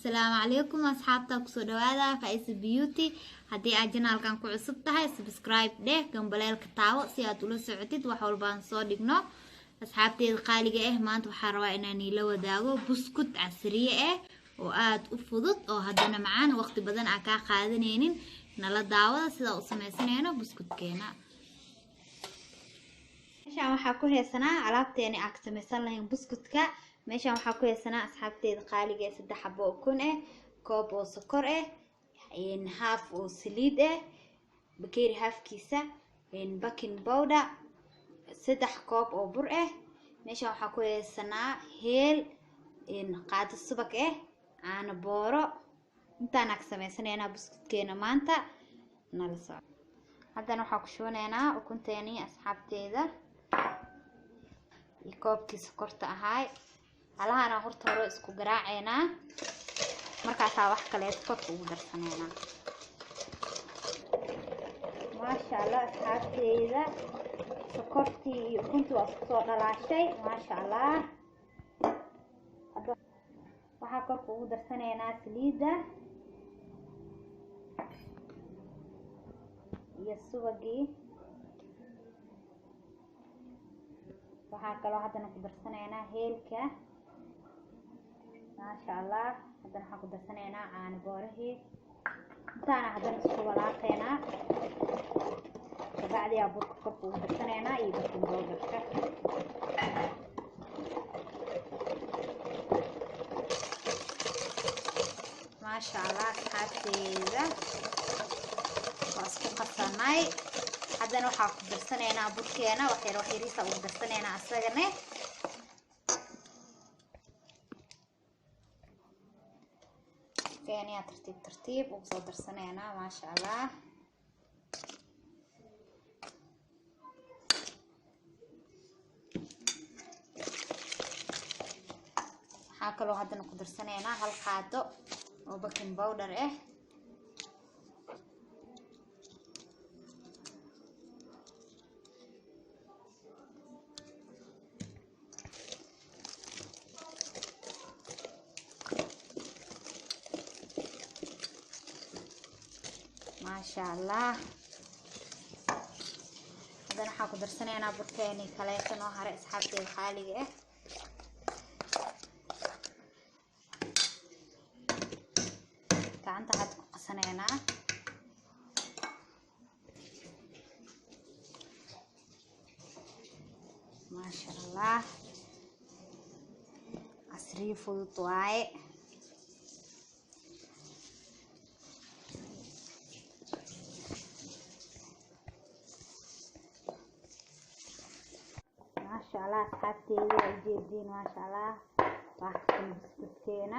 السلام عليكم أصحابتا كسو دوادا فايس بيوتي هدي أجنال كان كو عصب تهي سبسكرايب ده جنباليل كتاو سياد ولو سعوديد وحول بان صو ديقنو أصحابتي القاليقة مانت وحاروا إناني لو داغو بسكوت عسرية وآد أفضت أو هدنا معانا وقت بدن أكا قادنينين نلا داودا سيدا أسميسنينو بسكوت كينا meeshaan waxaa ku heesanaa alaabteeni aan ka samaysan lahayn buskudka meeshaan waxaa ku heesanaa asxaabteeda qaaliga ee 3 xabo oo kun koob oo sokor half oo saliid bakeeri halfkiisa baking powder 3 koob oo bur meeshaan waxaa ku heesanaa heel qaado subag caano booro intaan ka samaysanayna buskudkeena maanta nala socdo haddana waxaa ku shoonaynaa ukunteeni asxaabteeda koobkii sokorta ahaay halahana horta hore isku garaaceena markaas wax kale sokorta ugu darsaneena maasha Allah asxaabteeda sokortii iyo ukuntii waa soo dhalaashay maasha Allah waxa korka ugu darsaneena saliida iyo subagii waxaa kaloo haddana ku darsanaynaa heelka maasha Allah haddana waxaan ku darsanaynaa caano boorahii intaana haddana isku walaaqaynaa kabacdi burka korka ugu darsanaynaa iyo baking powderka maasha Allah asxaabteeda waa isku qasanay haddana waxaa ku darsanaynaa burkeena wax yariisa ugu darsanaynaa asagana keena tartiib ugu soo darsanaynaa maasha Allah waxaa kaloo haddana ku darsanaynaa hal qaado oo baking powder maasha Allah haddana waxaan ku darsanaynaa burkeeni kaleeto noo hare asxaabteeda qaaliga gacanta had ku qasanaynaa maasha Allah casriyo fudud waaye maasha Allah asxaabteeda ujeediin maasha Allah wax buskudkeena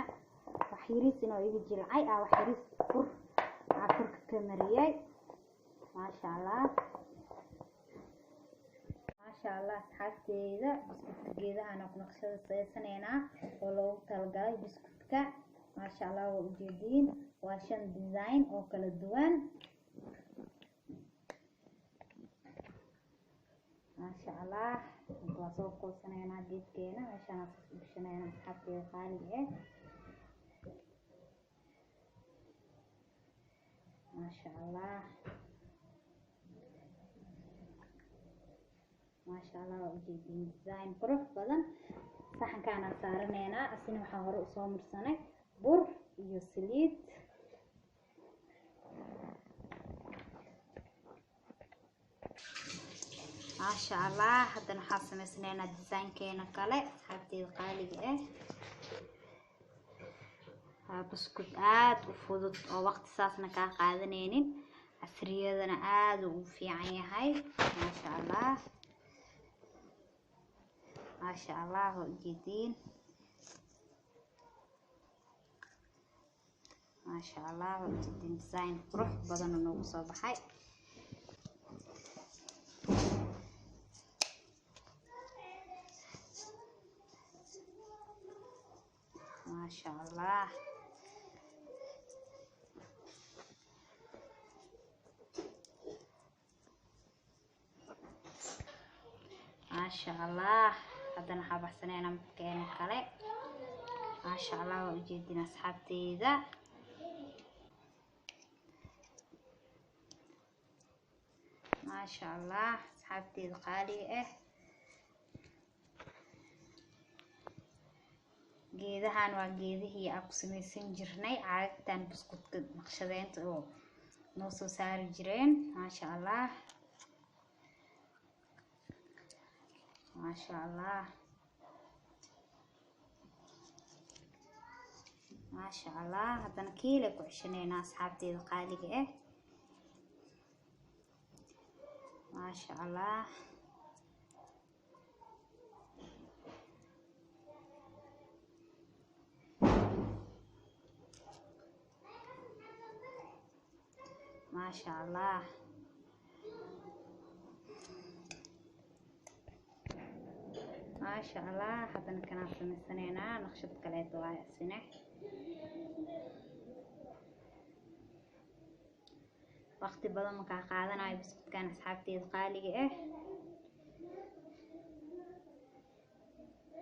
wax yariis inoo iga jilcay wax yariis fur afurka ka mariyay maasha Allah asxaabteeda buskudka geedaha naqshada saysanayna oo loogu talagalay buskudka maasha Allah waa ujeediin waa 5 design oo kala duwan maasha Allah waa soo qoosanaynaa geedkeena meeshaan ku bishanayna asxaabteeda qaaliga maasha Allah ujeedin design qurux badan saxankaana saaranayna asina waxaan hore u soo marsanay bur iyo saliid maasha Allah haddana waxaan samaysanaynaa design-keena kale asxaabteeda qaaliga buskud aad u fudud oo waqti saasna kaa qaadanaynin casriyadana aad ugu fiican yahay maasha Allah waa ujeediin maasha Allah waa ujeediin design qurux badan oo noogu soo baxay maasha Allah maasha Allah haddana waxaa baxsanayna midkeena kale ما شاء الله وجدنا أصحابتي ذا ما شاء الله أصحابتي القالية geedahan waa geedihii aan ku samaysan jirnay caagtan buskudka naqshadeynta oo noo soo saari jireen maasha allah maasha allah maasha allah haddana kiile ku ceshaneynaa asxaabteeda qaaliga ah maasha allah ما شاء الله ما شاء الله حتى كنا سمينا نقشة كليت واي سنة وقت بدل ما قاعدنا بس كان أصحابتي القالية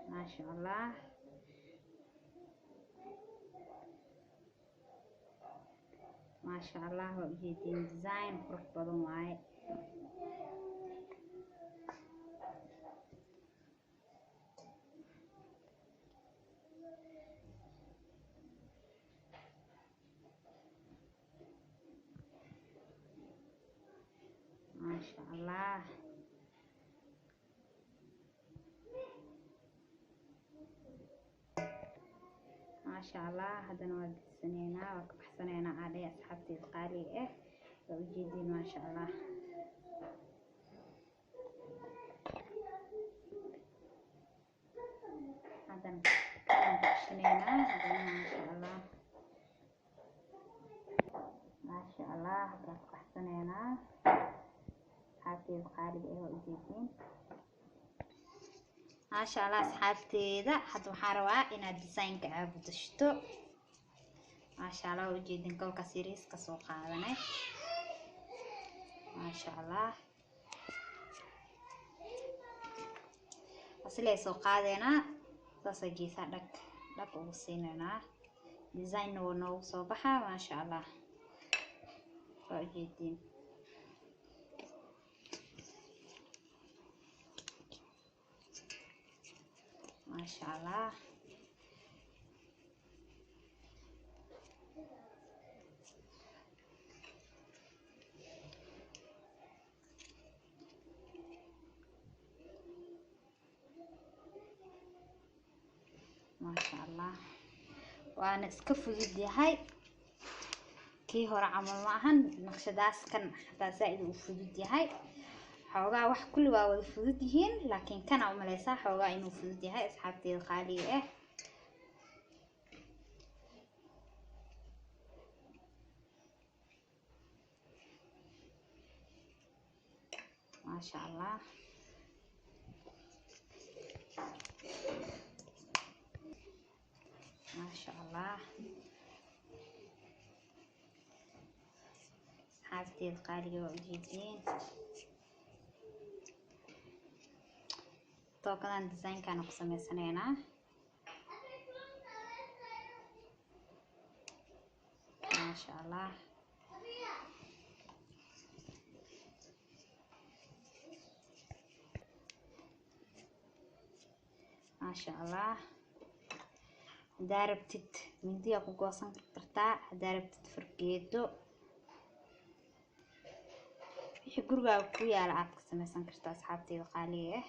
ما شاء الله ما شاء الله وجدين ديزاين قرح بدن واي ما شاء الله ما شاء الله هذا نواد سنينا وكبحسنينا عليه أصحابتي القالية وجدين ما شاء الله هذا نكبحسنينا هذا ما شاء الله ما شاء الله هذا نكبحسنينا أصحابتي القالية وجدين ما شاء الله أصحابتي ذا حتى محاروا إن الديزاين كعب دشتو ما شاء الله وجدين كل كسيريس كسوق هذا ما شاء الله أصلي سوق هذا تصجي صدق لك وصيننا ديزاين نو صباحا ما شاء الله وجدين ما شاء الله ما شاء الله وانا اسكفدد yahay kii hore camal ma ahan naqshadaas kan xataa zaid u fudud yahay xoogaa wax kulli waa wada fudud yihiin laakiin kana u maleysaa xoogaa inuu fudud yahay asxaabteeda qaaliga ah ما شاء الله ما شاء الله حافتي القالية وجدين طبعا الديزاين كانوا قسمي سنينا ما شاء الله ما شاء الله داربتت من دي أكو قوسن كرتا داربتت فرقيتو في قرقة وكويا لعب كسميسان كرتا أصحابتي القالية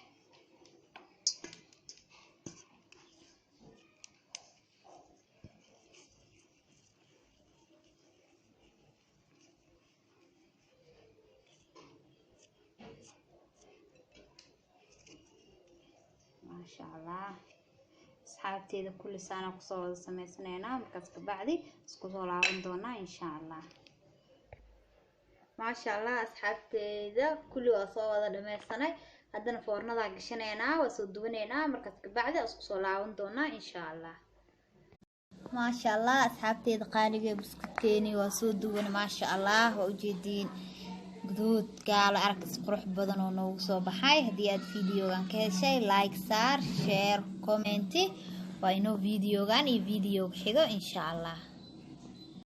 ما شاء الله أصحابتي كل سنة كسر سميسنينا مركز كبعدي سكوتوا لعون دونا إن شاء الله ما شاء الله أصحابتي كل وصوة لما سنة هذا فورنا ذا قشنينا وسودونينا مركز كبعدي سكوتوا لعون دونا إن شاء الله ما شاء الله أصحابتي قالقة بسكتيني وسودون ما شاء الله وجدين قدود قال أركز قروح بدن ونوصو بحاي هديات فيديو كان كهشي لايك صار شير كومنتي waa inoo videogan iyo video xigo insha Allah.